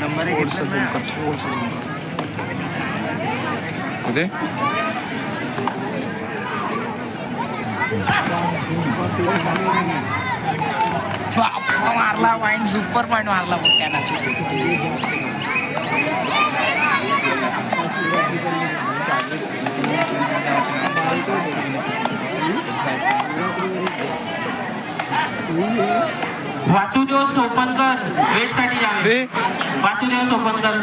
Number एक थोडंसं zoom कर, थोडंसं झूम कर. कुठे मारला पॉईंट, सुपर पॉईंट मारला त्यानाची. वासुदेव सोपनकर वेटसाठी जावे. वासुदेव सोपनकर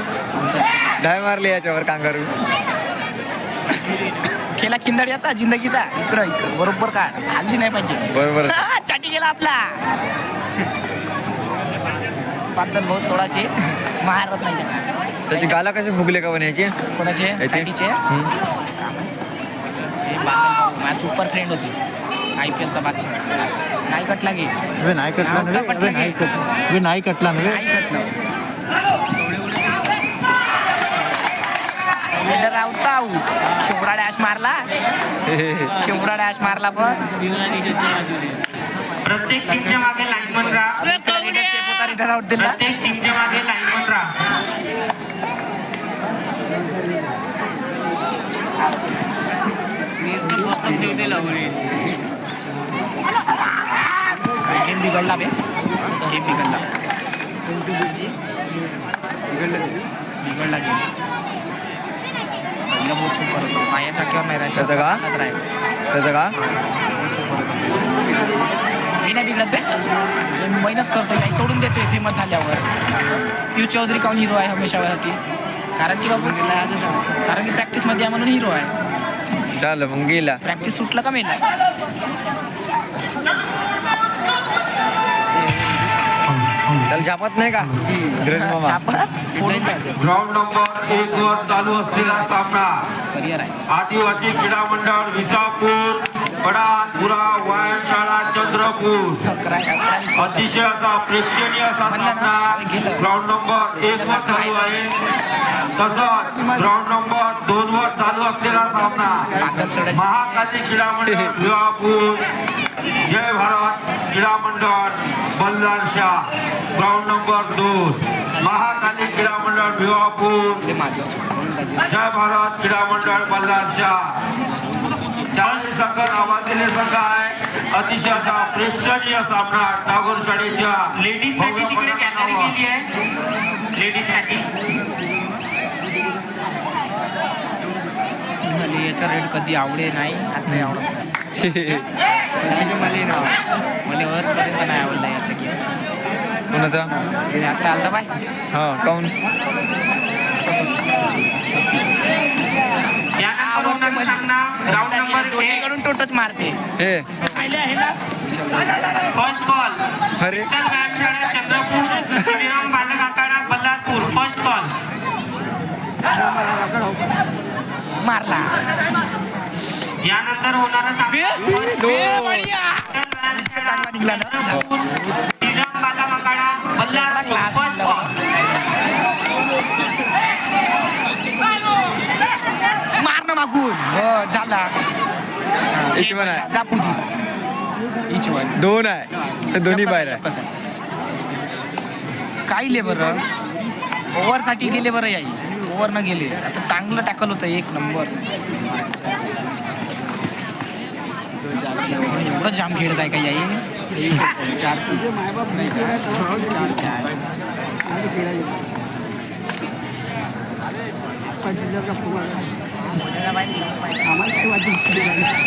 डाय मारली याच्यावर कांगारू. केला खिंदड याचा जिंदगीचा. इकडं इकडं बरोबर काढ, हल्ली नाही पाहिजे. बरोबर. चाटी गेला आपला. बादल बहुत थोडाशे मारत नाही त्याला. त्याची गाला कशी फुगले का बनायची कोणाचे चाटीचे? हे बादल भाऊ माझा सुपर फ्रेंड होती, IPL चा बादशाह. नाही कटला गे, नाही कटला नाही कटला नाही कटला नाही कटलं. शिवरा डॅश मारला, शिवरा डॅश मारला. पण प्रत्येक टीमच्या मागे लाईनमन राहा. रिटर्न आउट दिला. प्रत्येक टीमच्या मागे लाईनमन राहा. गेम बिघडला बे, गेम बिघडला गेम. पहिलं बहुत सुपर होतं, पाया चाकीवर नाही राहायचं. त्याचं का? त्याचं का मी नाही बिघडत बे, मी मेहनत करतो. काही सोडून देते फेमस झाल्यावर. पियू चौधरी काऊन हिरो आहे हमेशासाठी? कारण की बाबू कारण की प्रॅक्टिसमध्ये आहे म्हणून हिरो आहे. झालं मग गेला. प्रॅक्टिस सुटलं का मेला. त्याला छापत नाही का धीरज मामा? ग्राउंड नंबर 1 वर चालू असलेला सामना करिअर आहे. आदिवासी क्रीडा मंडळ विसापूर बडालपुरा व्यायामशाळा चंद्रपूर. अतिशय असा प्रेक्षणीय असा सामना ग्राउंड नंबर 1 वर चालू आहे. तसंच ग्राउंड नंबर 2 वर चालू असलेला सामना महाकाली क्रीडा मंडळ विसापूर जय भारत क्रीडा मंडळ बल्लारशाह. ग्राउंड नंबर 2 महाकाली क्रीडा मंडळ विवापूर जय भारत क्रीडा मंडळ बल्लारशाह. चालनी संघ नावाजलेले संघ आहे. अतिशय असा प्रेक्षणीय सामना टागोर शाळेच्या लेडीज साठी तिकडे कॅनरी केली आहे. लेडीज साठी याचा रेट कधी आवडे नाही, आता आवडत मला वरपर्यंत नाही आवडला याचा गेम. कोणाचा? आता आलता बाय. हा काऊन? ग्राउंड नंबर 1 कडून टोटच मारते. हे फर्स्ट बॉल अरे व्यायामशाळा चंद्रपूर श्रीराम बालक आखाडा बल्लारपूर. फर्स्ट बॉल मारला. यानंतर होणारा सामना श्रीराम बालक आखाडा बल्लारपूर. फर्स्ट बॉल मारणं मागून झाला. इचवन आहे. जापू दे. इचवन 2 आहे, दोन्ही बाहेर आहे. कसं काय ले बरं, ओव्हर साठी गेले बरं याई. ओव्हर न गेले. आता चांगलं टॅकल होतं, 1 नंबर. एवढं जाम खेळत आहे का याई? 4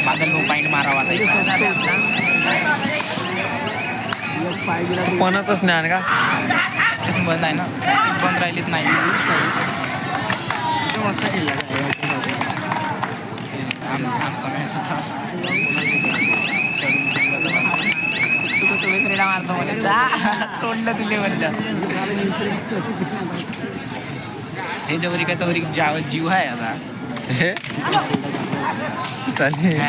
बादल भाऊ पॉईंट मारावा आता. पणतच नाही का? बंद आहे ना, बंद राहिलीच नाही. मस्त खेळला आमचा मॅच होता. तुला तुम्हीच रेडा मारतो मध्ये. सोडलं तुले म्हणलं. हे जवरी काय तवरी जीव आहे आता. चालेल.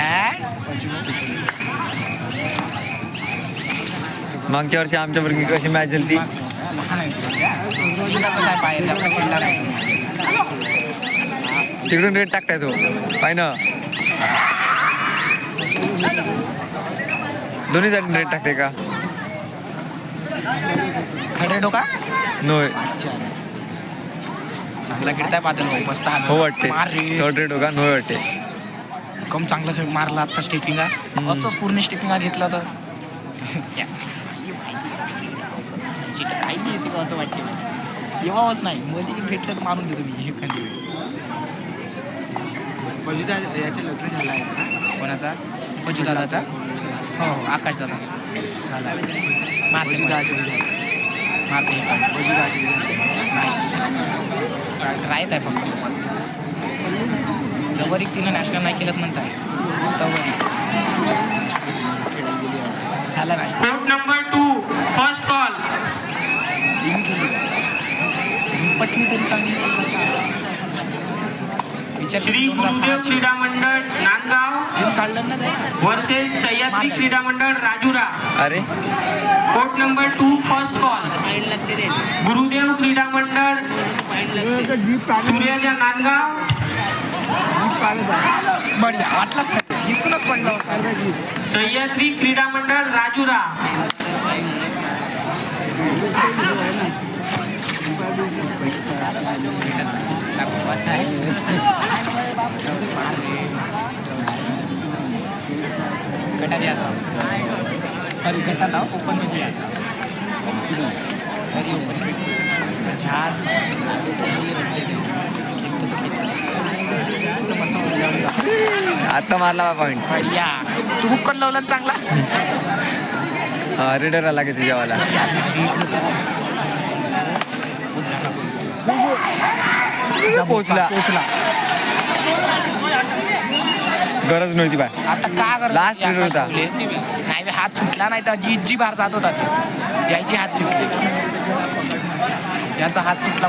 मागच्या वर्षी आमच्या वर्गी कशी मॅच झाली ती? बाहेर तिकडून रेट टाकताय तो पाय ना. दोन्ही साईड नेट टाकते का? थर्ड रेड हो का? नोय. अच्छा चांगला खेळताय बादल भाऊ मस्त आला. हो वाटते. मार रे. थर्ड रेड हो का? नोय वाटते. कम चांगला खेळ मारला आता स्टेपिंगा. असंच पूर्ण स्टेपिंगा घेतला तर काही नाही येते का असं वाटते. येवावंच नाही मध्ये भेटलं तर मारून देतो मी एखादी वेळ. याचे लग्न झालं आहे का? कोणाचा? बजूदादाचा. हो हो आकाश दादा झाला. मारते मारते नाही राहत आहे फक्त सोबत. जवळ तिनं नॅशनल नाही केलं म्हणताय तवर झाला national. Court number 2 first call. पटली तरी चांगली श्री गुरुदेव क्रीडा मंडळ नांदगाव जिम काढलं ना ते. वर्सेस सह्याद्री क्रीडा मंडळ राजुरा. अरे court number 2 first call. Gurudev क्रीडा मंडळ सूर्याच्या नांदगाव बढिया वाटलाच नाही दिसूनच पडला होता. सह्याद्री क्रीडा मंडळ राजुरा. गटात यायचा सॉरी गटात ओपन मध्ये यायचा तरी ओपन झाड मस्त आता मारला पॉईंट. बढिया तू बुक करून लावला ना चांगला. रेडर आला की तुझ्यावाला. पोचला गरज नव्हती बाय. आता का करत Last period होता. नाही हात सुटला नाही तर जी बाहेर जात होता ते. यायची हात सुटली याचा हात सुटला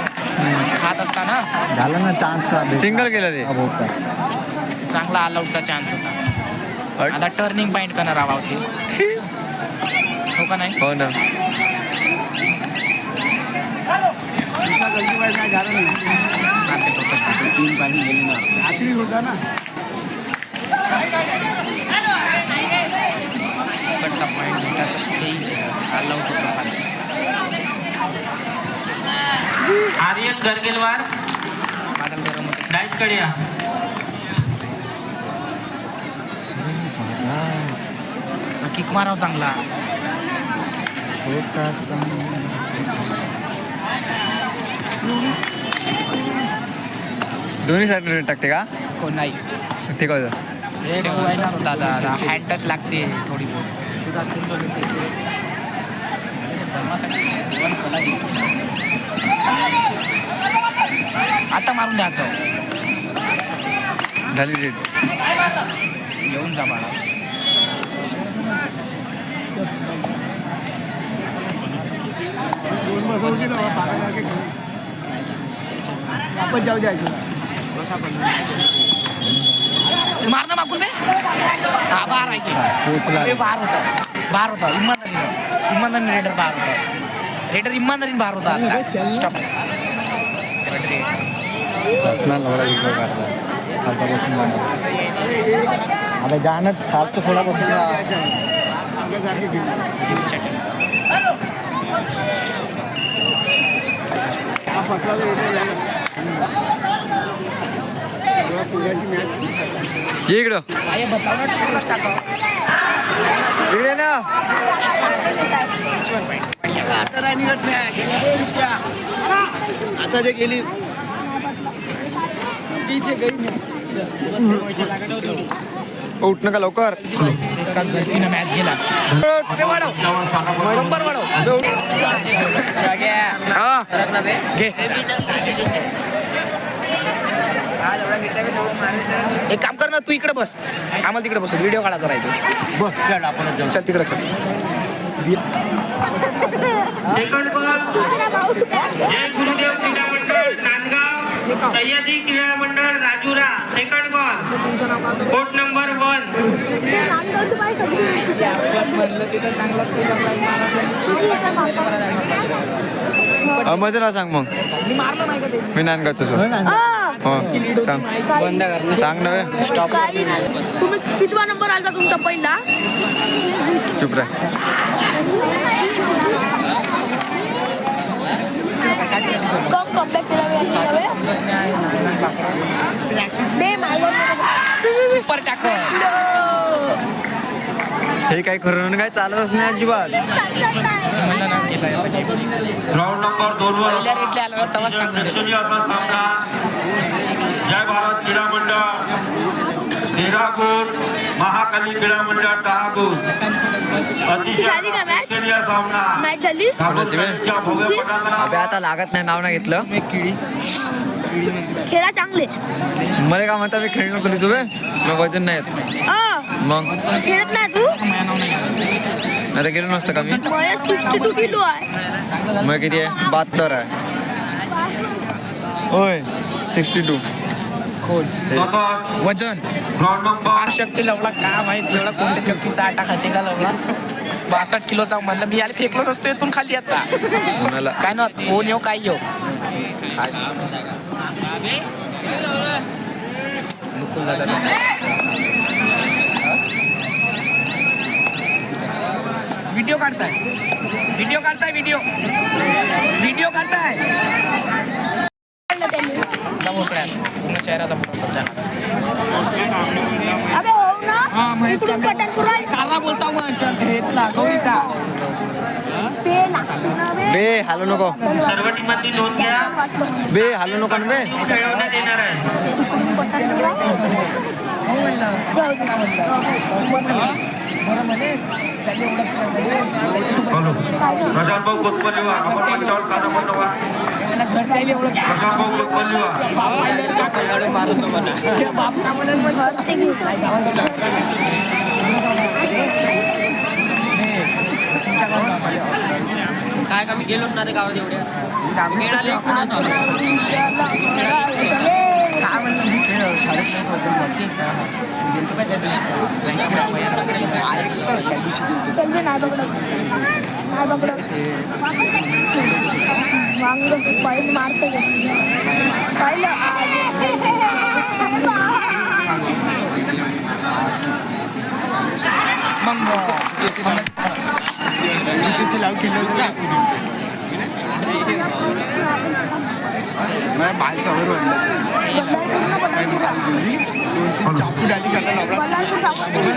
हात असता ना झालं ना चान्स. सिंगल केलं ते. चांगला ऑल आउटचा चान्स होता. आता टर्निंग पॉईंट करणार हवा होते हो का नाही. हो ना. मारते टोटस होता ना. कटचा पॉईंट भेटायचा ऑल आउट होतं. आर्यन गरगेलवार बादल गरम होते. डायस कडे या. किक माराव चांगला. दोन्ही साईड रेड टाकते का? कोण नाही ते काय दादा हँड टच लागते थोडी बहुत. आता मारून द्यायचं झाली रेड. येऊन जा बाळा. आपण जाऊ द्यायचं. मार ना मागून बे. हा बार आहे की बार होता इमानदारीने रेडर बार होता. रेडर इमानदारीने बार होता. स्टॉप आता जाणं चालतो थोडा बसून. ये इकडं इकडे ना. आता ते गेली उठ नका लवकर. एका गलतीनं मॅच गेला. घे एक काम कर ना तू इकडे बस आम्हाला तिकडे बस व्हिडिओ काढायचा राहतो. बस चल तिकडे चल. सेकंड बॉल जय गुरुदेव क्रीडा मंडळ नांदगाव सह्याद्री क्रीडा मंडळ Rajura. Second ball court number 1. मजा सांग मग. मी नान करतो सर. हो सांग बंद कर सांग नव्हे स्टॉप तुम्ही कितवा नंबर आला तुमचा पहिला चुप राह कमबॅक केला बे मागवलं पर टाक हे काय खरं काय चालतच नाही अजिबात म्हणलं ना केला याचा game. ग्राउंड नंबर 2 वर पहिल्या रेटला आला ना तेव्हाच सांगून दिलं. प्रेक्षणीय असा सामना जय भारत क्रीडा मंडळ 13 गुण महाकाली क्रीडा मंडळ 10 गुण अतिशय झाली का match? प्रेक्षणीय सामना मॅच झाली कोणाची बे? च्या भव्य पटांगणात अबे आता लागत नाही नाव नाही घेतलं खेळा चांगले मला काय म्हणता मी खेळणार तुला तुझे मग वजन नाही येत मग खेळत नाही तू आता गेलो नसतं का मी मला 62 किलो आहे मग किती आहे 72 आहे होय 62 खोल तसंच वजन ग्राउंड नंबर शक्ती लवला का माहित एवढा कोणत्या चक्कीचा आटा खाते का लवला 62 किलोचा म्हणलं मी याला फेकलोच असतो इथून खाली आता कोणाला काय ना फोन येऊ काय येऊ मुकुल दादा व्हिडिओ काढताय व्हिडिओ काढताय मोकळ्यात पूर्ण चेहरा मोठा सध्या अबे हो ना इकडून पटन पुरा काला बोलता मग घेतला गौरीचा पेला बे हालू नको सर्व टीमांनी नोंद घ्या बे हालू नको ना बे खेळवण्यात येणार आहे हॅलो प्रशांत भाऊ कोतपल्लीवार नंबर 55 का नंबर 9 प्रशांत भाऊ कोतपल्लीवार मारून म्हणा काय का मी गेलोच ना ते गावात एवढ्या मिळाले काय म्हणलं मी खेळ शाळेत चल नाही बघडत वांग पाहिलं मारतं पाहिलं तिथे लावून खेळलं होतं बालसावर गेली 2-3 चाकू डाली करायला मला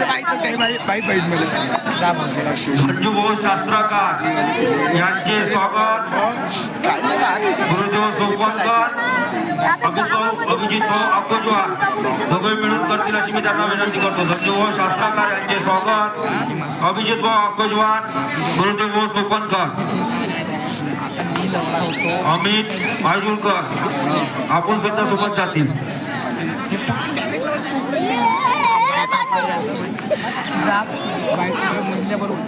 माहीतच नाही बाई बाई मला सांगा संजू भाऊ शास्त्रकार यांचे स्वागत गुरुदेव सोपनकर अभिजित भाऊ अकोजवार दोघे मिळून करतील अशी मी त्यांना विनंती करतो. संजू भाऊ शास्त्रकार यांचे स्वागत अभिजित भाऊ अकोजवार गुरुदेव भाऊ सोपनकर अमित आयजूरकर आपण सुद्धा सोबत जातील.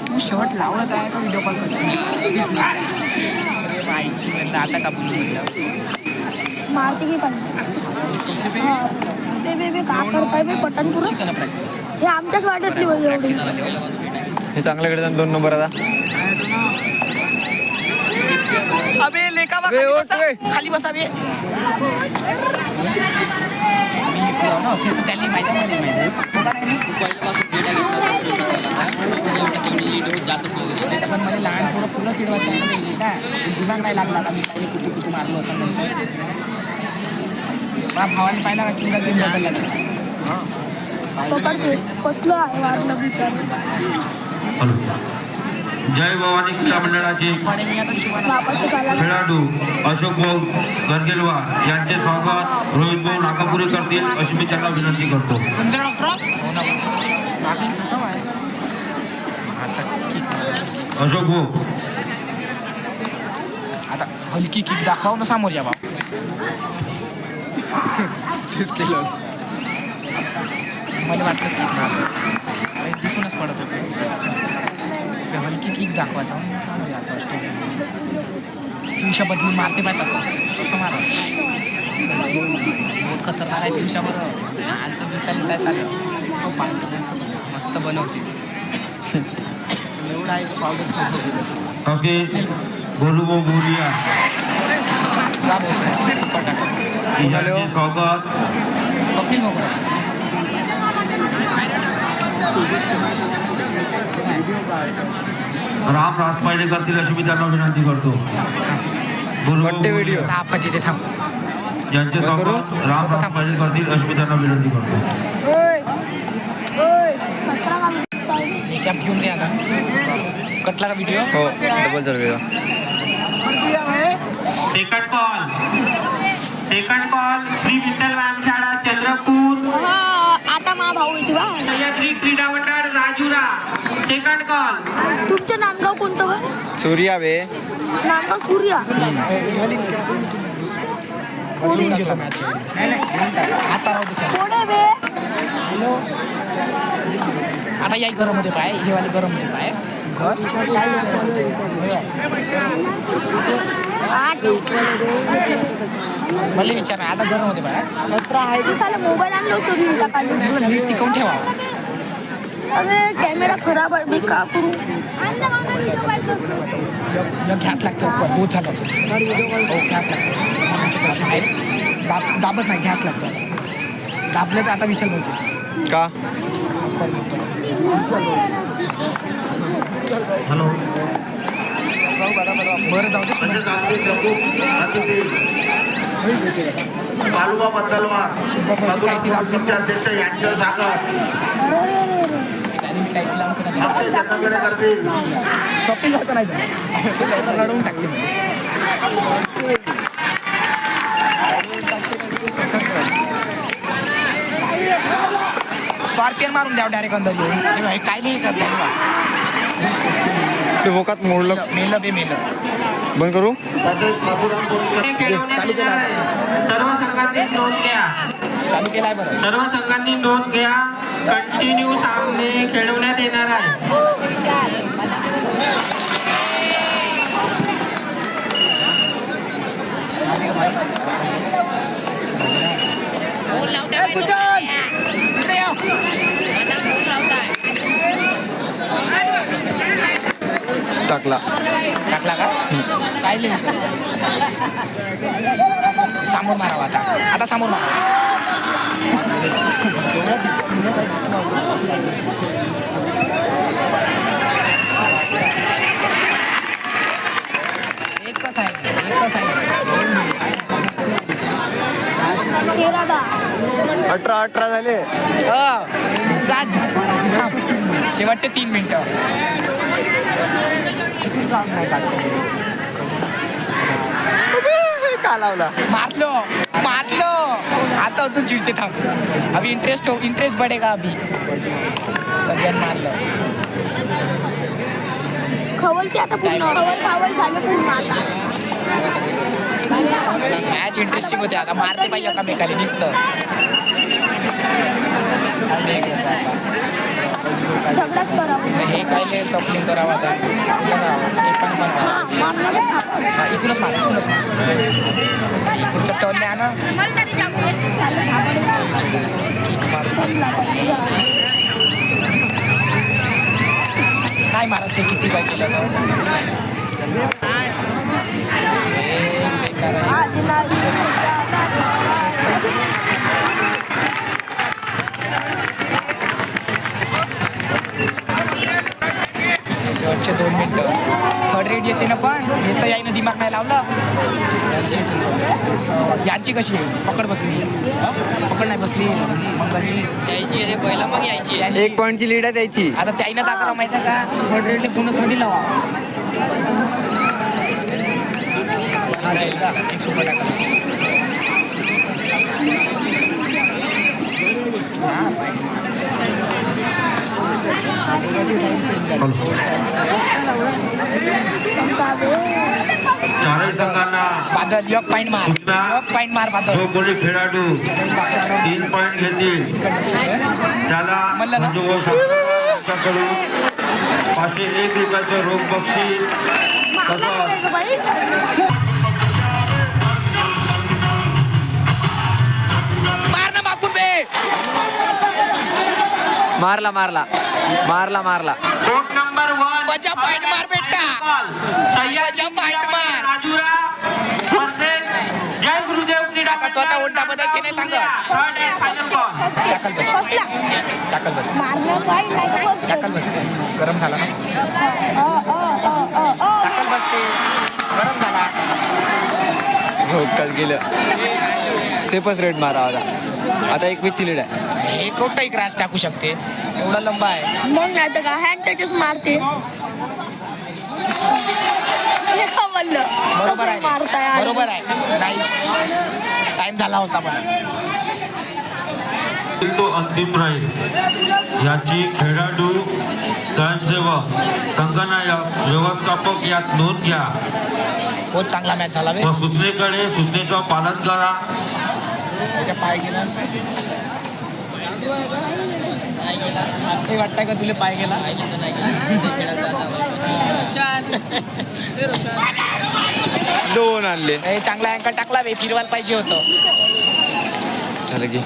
तू शर्ट लावत आहे का व्हिडिओ कॉल करतो आईची म्हणलं आता का बोलू म्हणलं मारते की पाहिजे बे का करताय बे पटन पुरं चिकन प्रॅक्टिस हे आमच्याच वाट्यातली बाई एवढी हे चांगलं खेळतात 2 नंबर आता अबे लेका बा बे, उठ बे. खाली बसा बे ते तर त्यांनी माहिती पण मला लहान थोडं पुढं खेळवायचं आहे ना का दिमाग नाही लागला का मी काही कुठे मारलो असं मला भावाने पाहिला का किंवा गेम बदलला पकडतेस पतलं आहे वाटलं विचार जय भवानी क्रीडा मंडळाचे वापस आला खेळाडू अशोक भाऊ गरगेलवार यांचे स्वागत रोहित भाऊ नाकापुरे करतील अशी मी त्यांना विनंती करतो. अशोक भाऊ आता हलकी किक दाखव ना समोर या बाबा तेच केलं मला वाटलंच की दिसूनच पडत होते हलकी किक दाखवायचा पिवशा बदलून मारते पाहिजे तसं मारा बहुत खतरनाक आहे पिवशा बरोबर आजचं दिसायला काय चालेल पाणी मस्त बनवते एवढा आहे पावडर गोलू भाऊ बोलिया जा भाऊ, सुपर टाका. तिघांचे स्वागत. स्वप्नील मोगरा. राम रासपायले करतील अशी मी त्यांना विनंती करतो. Birthday video. थांब तिथे थांब. ज्यांचे स्वागत राम रासपायले करतील अशी मी त्यांना विनंती करतो. एक ॲप घेऊन घ्या ना. कटला का व्हिडिओ? हो डबल सर्वे. सेकंड कॉल श्री विठ्ठल व्यायामशाळा चंद्रपूर. आता मा भाऊ येते बा. सह्याद्री क्रीडा मंडळ राजुरा. Second call. तुमचं नांदगाव कोणतं बा? सूर्या बे. नांदगाव सूर्या. आता राहू दे सर. कोणे बे? आता याय गरम मध्ये पाय, हे वाले गरम मध्ये पाय. बस मला विचार आता गरम मध्ये पाय. 17 आहे की साला मोबाईल आणलो सोडून टाकायला. नीट टिकवून ठेवा. अरे कॅमेरा खराब आहे मी का करू? घ्यास लागते बहुत झालं. हो घ्यास लागते. दाबत नाही, घ्यास लागतं. दाबले तर आता विशाल भाऊचे. का हॅलो. बरं जाऊ दे. बालुबा बदलवार काय ती दाबली. अध्यक्ष यांच्या सागर टाईप लावून कोणाचं अक्षय चंदनकडे करतील. शॉपिंग होतं नाही तर लढवून टाकते. स्कॉर्पियन मारून द्यावं डायरेक्ट अंदर येऊन. काय नाही करत. ते बोकात मोडलं. मेलं बे मेलं. बंद करू. चालू केला सर्व संघांनी नोंद घ्या. चालू केलाय बरं. सर्व संघांनी नोंद घ्या. कंटिन्यू सामने खेळवण्यात येणार आहे. टाकला. टाकला का? काय समोर मारावा आता. आता समोर मारा. एकच आहे. 18 झाले. सात शेवटचे 3 मिनिटं. का लावला. मारलो आता अजून चिडते. थांब अभी इंटरेस्ट बढ़ेगा. अभी गजन मारलं. खवलते आता पूर्ण. खवल झालं पूर्ण आता. मॅच इंटरेस्टिंग होते. आता मारते पाहिजे एकामेकाला नुसतं. झगडाच करावं. हे काय सपलिंग करावं आता. चांगलं राहावं. स्टेपन मारा. इकडूनच मार. इकडच्या टर्नने आणा. नाही मारत ते किती काय केलं शेवटचे 2 मिनिटं. थर्ड रेड येते ना पण येतं यायनं दिमाग नाही लावला. यांची कशी आहे. पकड बसली. पकड नाही बसली. मंगलची यायची पहिला मग यायची. 1 पॉईंटची लीड आहे त्याची. आता त्याईनं का करा माहिती आहे का. थर्ड रेडले बोनस मध्ये लावा. हा जाईल का. एक सुपर टाका. चारही संघांना बादल एक पॉईंट मार. एक पॉईंट मार बादल. जो कोणी खेळाडू 3 पॉईंट घेतील त्याला कडून 501 रुपयाचं रोख बक्षीस तसंच मार ना माकून बे. मारला. कोट नंबर 1 मजा पॉईंट मार बेटा. सह्याद्री मजा पॉईंट मार. राजुरा वर्सेस जय गुरुदेव क्रीडा आता स्वतः ओंटाबद्दल की नाही सांगत. फायनल कॉल टाकल बसते टाकल बसते मारलं पाहिजे टाकल बसते गरम झाला ना टाकल बसते गरम झाला. हो काल गेलं सेफच रेड मारा आता 21 लीड आहे. हे कोणताही क्रॅश टाकू शकते एवढा लंबा आहे. मग नाही तर का हँड टचच मारते हे का म्हणलं बरोबर कसं मारताय आहे आणि- बरोबर आहे नाही टाइम झाला होता पण तो अंतिम राहील याची खेळाडू स्वयंसेवक संगणक व्यवस्थापक यात नोंद घ्या बहुत चांगला मॅच झाला बे. व सूचनेचं पालन करा. त्याच्या पाय गेला ते वाटतंय का तुला पाय गेला. 2 आणले चांगला अँकर टाकला बे फिरवायला पाहिजे होतं. झालं की